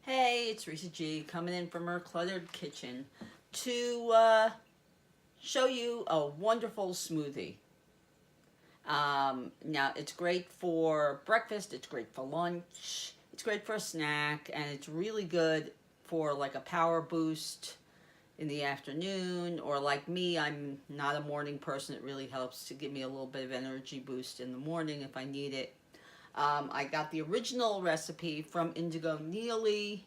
Hey, it's Risa G coming in from her cluttered kitchen to show you a wonderful smoothie. Now, it's great for breakfast, it's great for lunch, it's great for a snack, and it's really good for like a power boost in the afternoon. Or like me, I'm not a morning person. It really helps to give me a little bit of energy boost in the morning if I need it. I got the original recipe from Indigo Nilli.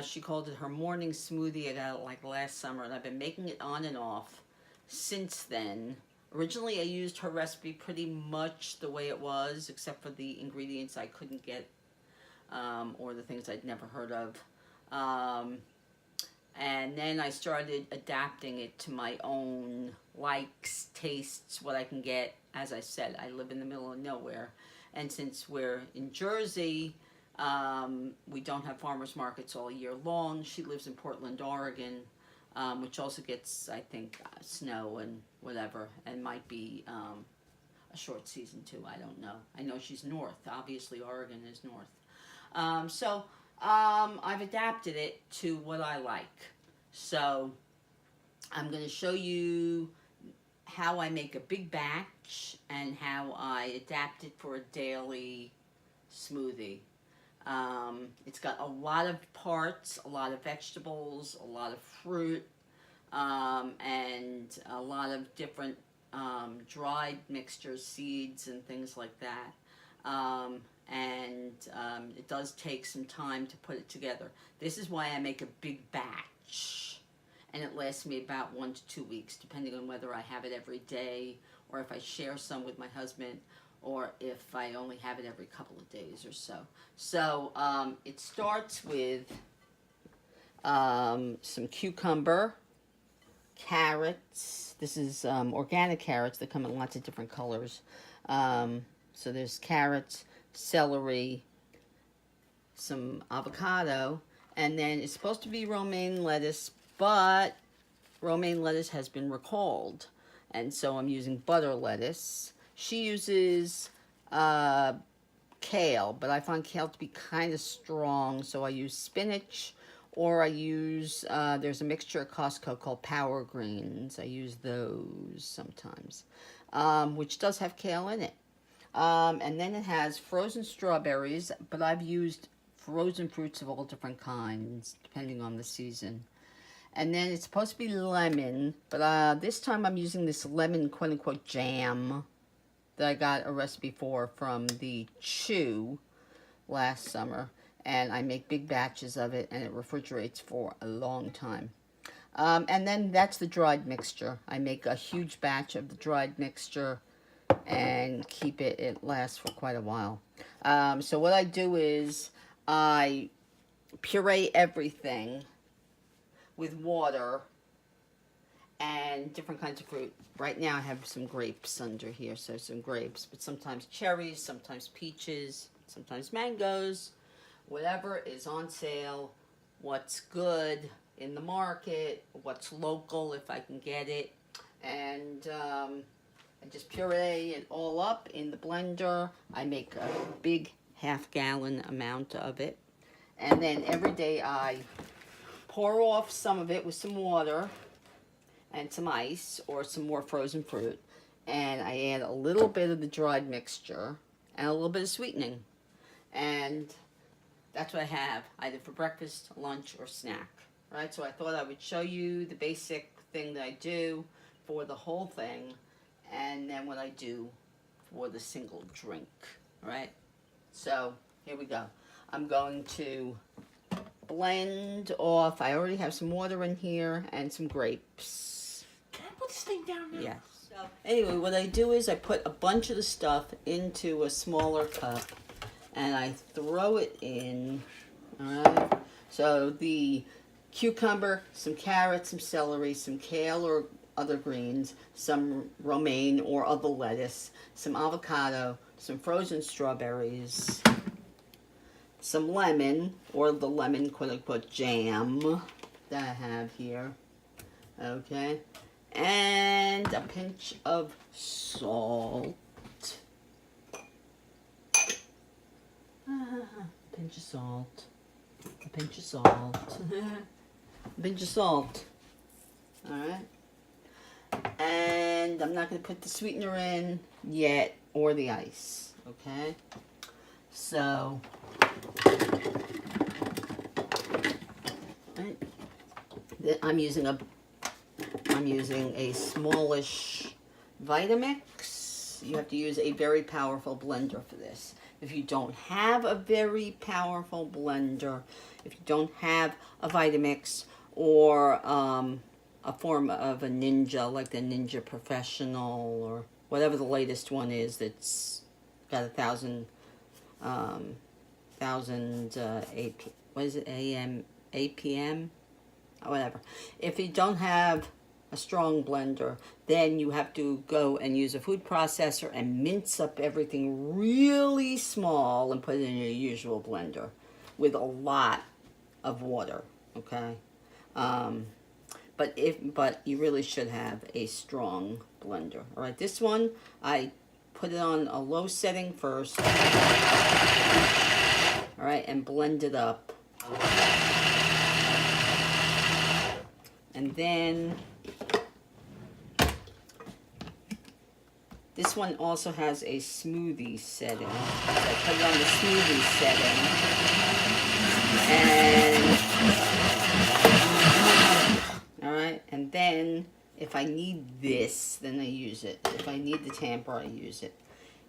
She called it her morning smoothie. I got it like last summer, and I've been making it on and off since then. Originally, I used her recipe pretty much the way it was, except for the ingredients I couldn't get, or the things I'd never heard of. And then I started adapting it to my own likes, tastes, what I can get. As I said, I live in the middle of nowhere. And since we're in Jersey, we don't have farmers markets all year long. She lives in Portland, Oregon, which also gets, I think, snow and whatever, and might be a short season too. I don't know. I know she's north. Obviously, Oregon is north. So I've adapted it to what I like. So I'm going to show you how I make a big batch and how I adapt it for a daily smoothie. It's got a lot of parts, a lot of vegetables, a lot of fruit, and a lot of different dried mixtures, seeds, and things like that. It does take some time to put it together. This is why I make a big batch, and it lasts me about 1 to 2 weeks, depending on whether I have it every day, or if I share some with my husband, or if I only have it every couple of days or so. So it starts with some cucumber, carrots. This is organic carrots that come in lots of different colors. So there's carrots, celery, some avocado, and then it's supposed to be romaine lettuce, but romaine lettuce has been recalled, and so I'm using butter lettuce. She uses kale, but I find kale to be kind of strong, so I use spinach, or I use, there's a mixture at Costco called Power Greens. I use those sometimes, which does have kale in it. And then it has frozen strawberries, but I've used frozen fruits of all different kinds, depending on the season. And then it's supposed to be lemon, but this time I'm using this lemon quote-unquote jam that I got a recipe for from the Chew last summer. And I make big batches of it, and it refrigerates for a long time. And then that's the dried mixture. I make a huge batch of the dried mixture and keep it. It lasts for quite a while. So what I do is I puree everything with water and different kinds of fruit. Right now I have some grapes under here, so some grapes, but sometimes cherries, sometimes peaches, sometimes mangoes, whatever is on sale, what's good in the market, what's local if I can get it, and I just puree it all up in the blender. I make a big half-gallon amount of it, and then every day I pour off some of it with some water and some ice or some more frozen fruit, and I add a little bit of the dried mixture and a little bit of sweetening, and that's what I have either for breakfast, lunch, or snack. Right? So I thought I would show you the basic thing that I do for the whole thing, and then what I do for the single drink. Right? So here we go. I'm going to blend off. I already have some water in here and some grapes. Can I put this thing down now? Yes. So anyway, what I do is I put a bunch of the stuff into a smaller cup and I throw it in. Alright. So the cucumber, some carrots, some celery, some kale or other greens, some romaine or other lettuce, some avocado, some frozen strawberries, some lemon, or the lemon quote-unquote jam that I have here, okay, and a pinch of salt, pinch of salt, a pinch of salt. A pinch of salt. Alright. And I'm not going to put the sweetener in yet, or the ice. Okay? So, right, I'm using a smallish Vitamix. You have to use a very powerful blender for this. If you don't have a very powerful blender, if you don't have a Vitamix or a form of a Ninja, like the Ninja Professional or whatever the latest one is that's got 1,000 what is it, APM, or whatever. If you don't have a strong blender, then you have to go and use a food processor and mince up everything really small and put it in your usual blender with a lot of water. Okay, but you really should have a strong blender. All right, this one I put it on a low setting first. All right, and blend it up. And then this one also has a smoothie setting. So I put it on the smoothie setting. And all right, and then if I need this, then I use it. If I need the tamper, I use it.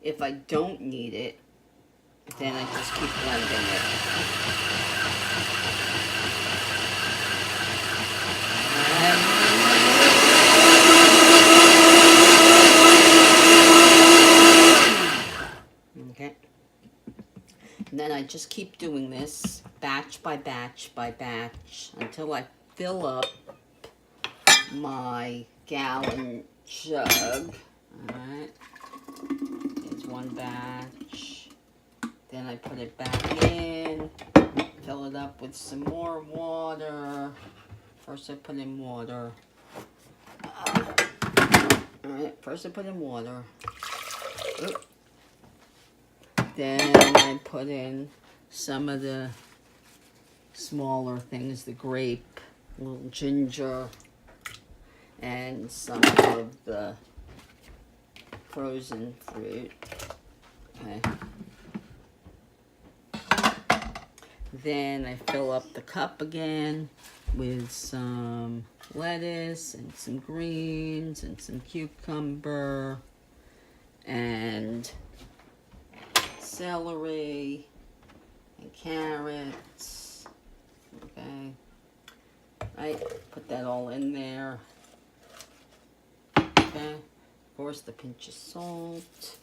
If I don't need it, then I just keep blending it. Okay. And then I just keep doing this batch by batch by batch until I fill up my gallon jug. Alright. Here's one batch. Then I put it back in. Fill it up with some more water. First I put in water. Alright, first I put in water. Oop. Then I put in some of the smaller things, the grape, a little ginger, and some of the frozen fruit. Okay. Then I fill up the cup again with some lettuce and some greens and some cucumber and celery and carrots. Okay, right, put that all in there. Okay, of course the pinch of salt,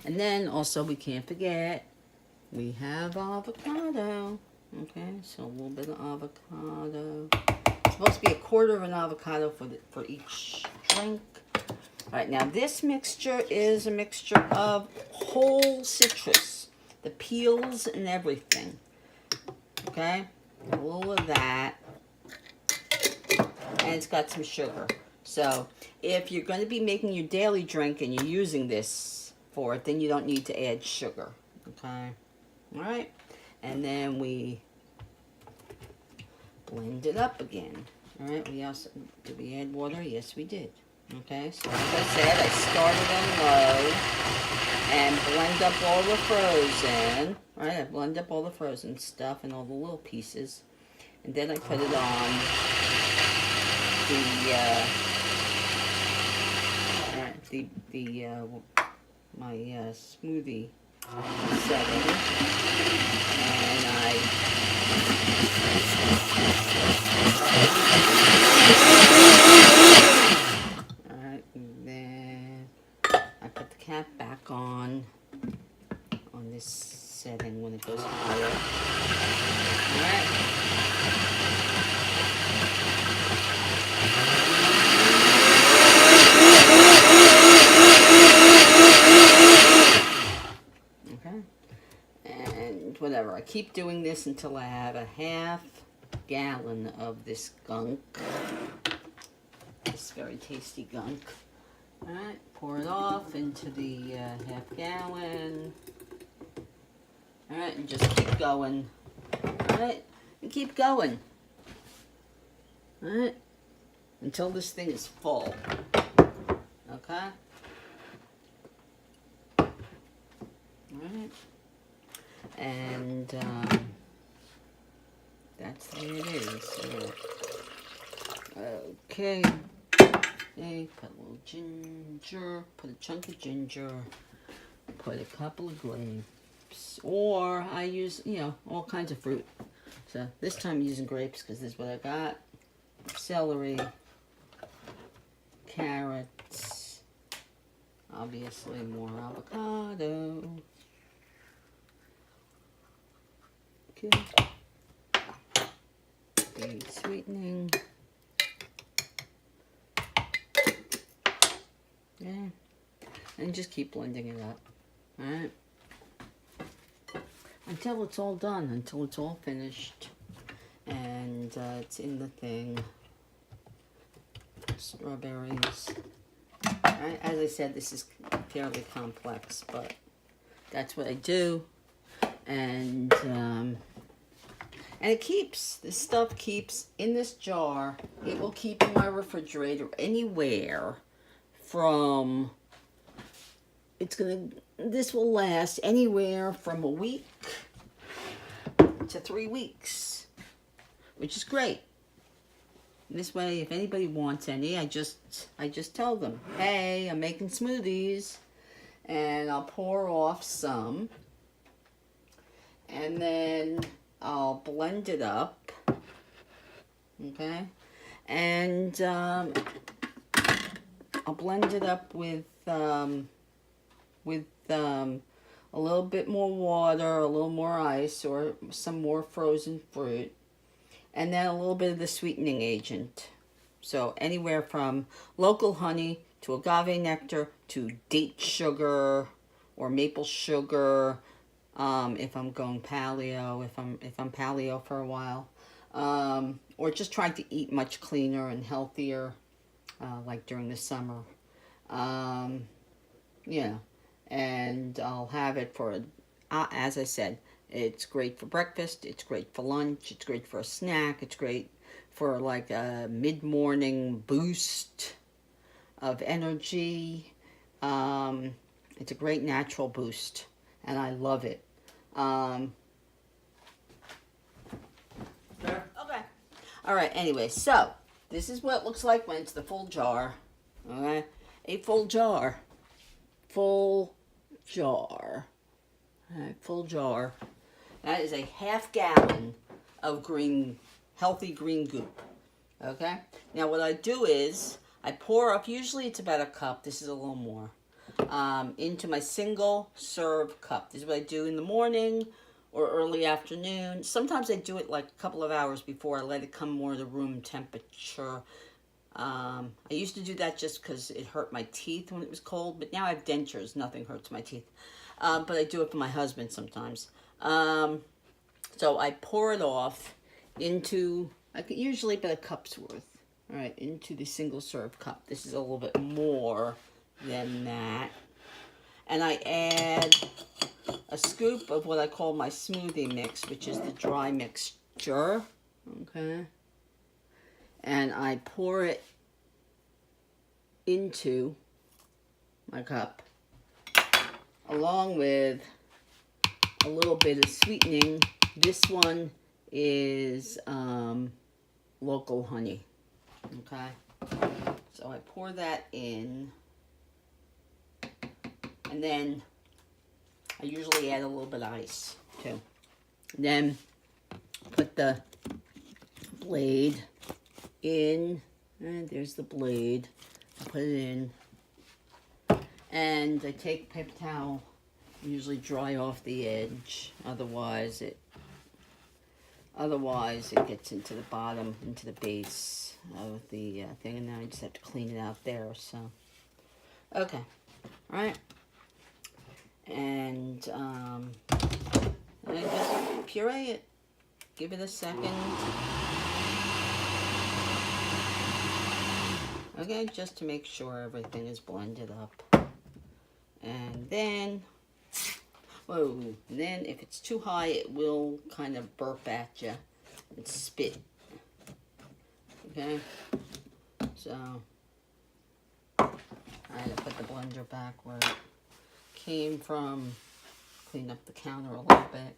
and then also we can't forget we have avocado. Okay, so a little bit of avocado. It's supposed to be 1/4 of an avocado for each drink. All right, now this mixture is a mixture of whole citrus, the peels and everything. Okay, a little of that, and it's got some sugar. So if you're going to be making your daily drink and you're using this for it, then you don't need to add sugar. Okay, all right, and then we blend it up again. All right, did we add water? Yes, we did. Okay, so like I said, I started on low and blend up all the frozen. Right, I blend up all the frozen stuff and all the little pieces, and then I put it on my smoothie setting, and then I put the cap back on this setting when it goes higher. Alright. Okay. And whatever. I keep doing this until I have a 1/2 gallon of this gunk. This very tasty gunk. Alright, pour it off into the 1/2 gallon. Alright, and just keep going. Alright. right? And keep going, all right? Until this thing is full, okay? All right? And that's the way it is. Okay. Okay, put a little ginger, put a chunk of ginger, put a couple of grapes, or I use, all kinds of fruit. So this time I'm using grapes because this is what I got. Celery, carrots, obviously more avocado. Okay. The sweetening. Yeah. And just keep blending it up. Alright? Until it's all done, until it's all finished. And it's in the thing. Strawberries. Alright, as I said, this is fairly complex, but that's what I do. And it keeps, this stuff keeps in this jar. It will keep in my refrigerator anywhere from, this will last anywhere from a week to 3 weeks, which is great. This way, if anybody wants any, I just tell them, hey, I'm making smoothies, and I'll pour off some, and then I'll blend it up, okay, and I'll blend it up with a little bit more water, a little more ice, or some more frozen fruit, and then a little bit of the sweetening agent. So anywhere from local honey to agave nectar to date sugar or maple sugar. If I'm going paleo, if I'm paleo for a while, or just trying to eat much cleaner and healthier. Like during the summer, and I'll have it for, as I said, it's great for breakfast, it's great for lunch, it's great for a snack, it's great for like a mid-morning boost of energy. It's a great natural boost, and I love it. Okay. All right, anyway, so this is what it looks like when it's the full jar. Okay? A full jar. Full jar. All right, full jar. That is a half gallon of healthy green goop. Okay? Now what I do is, I pour up, usually it's about a cup, this is a little more, into my single serve cup. This is what I do in the morning or early afternoon. Sometimes I do it like a couple of hours before I let it come more to room temperature. I used to do that just because it hurt my teeth when it was cold, but now I have dentures. Nothing hurts my teeth. But I do it for my husband sometimes. So I pour it off into, usually about a cup's worth. All right, into the single serve cup. This is a little bit more than that. And I add a scoop of what I call my smoothie mix, which is the dry mixture. Okay. And I pour it into my cup, along with a little bit of sweetening. This one is local honey. Okay. So I pour that in. And then I usually add a little bit of ice too. Then put the blade in, and there's the blade. I put it in, and I take a paper towel, usually dry off the edge. Otherwise it gets into the bottom, into the base of the thing, and then I just have to clean it out there. So, okay, all right. And I just puree it. Give it a second. Okay, just to make sure everything is blended up. And then, Whoa. And then if it's too high, it will kind of burp at you and spit. Okay? So, I had to put the blender back where it came from. Clean up the counter a little bit.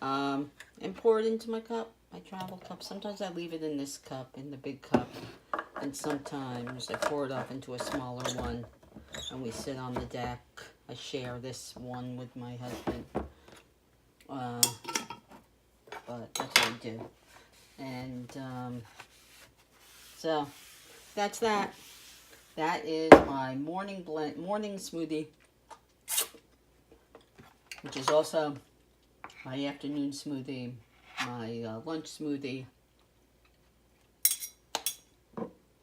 And pour it into my cup, my travel cup. Sometimes I leave it in this cup, in the big cup. And sometimes I pour it off into a smaller one. And we sit on the deck. I share this one with my husband. But that's what I do. And so that's that. That is my morning smoothie, which is also my afternoon smoothie, my lunch smoothie.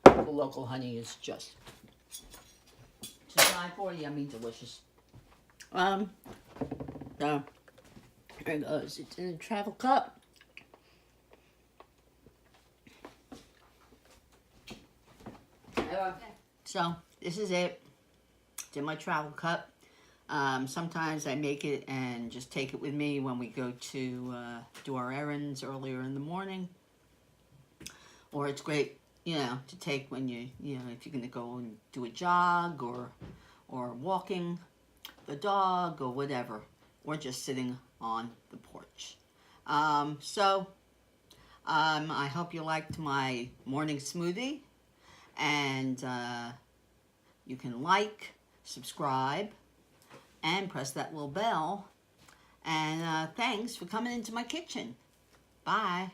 The local honey is just to die for, yummy, delicious. So here it goes. It's in a travel cup. So this is it. It's in my travel cup. Sometimes I make it and just take it with me when we go to do our errands earlier in the morning. Or it's great, to take when if you're going to go and do a jog or walking the dog or whatever. Or just sitting on the porch. I hope you liked my morning smoothie. And you can like, subscribe, and press that little bell. And thanks for coming into my kitchen. Bye.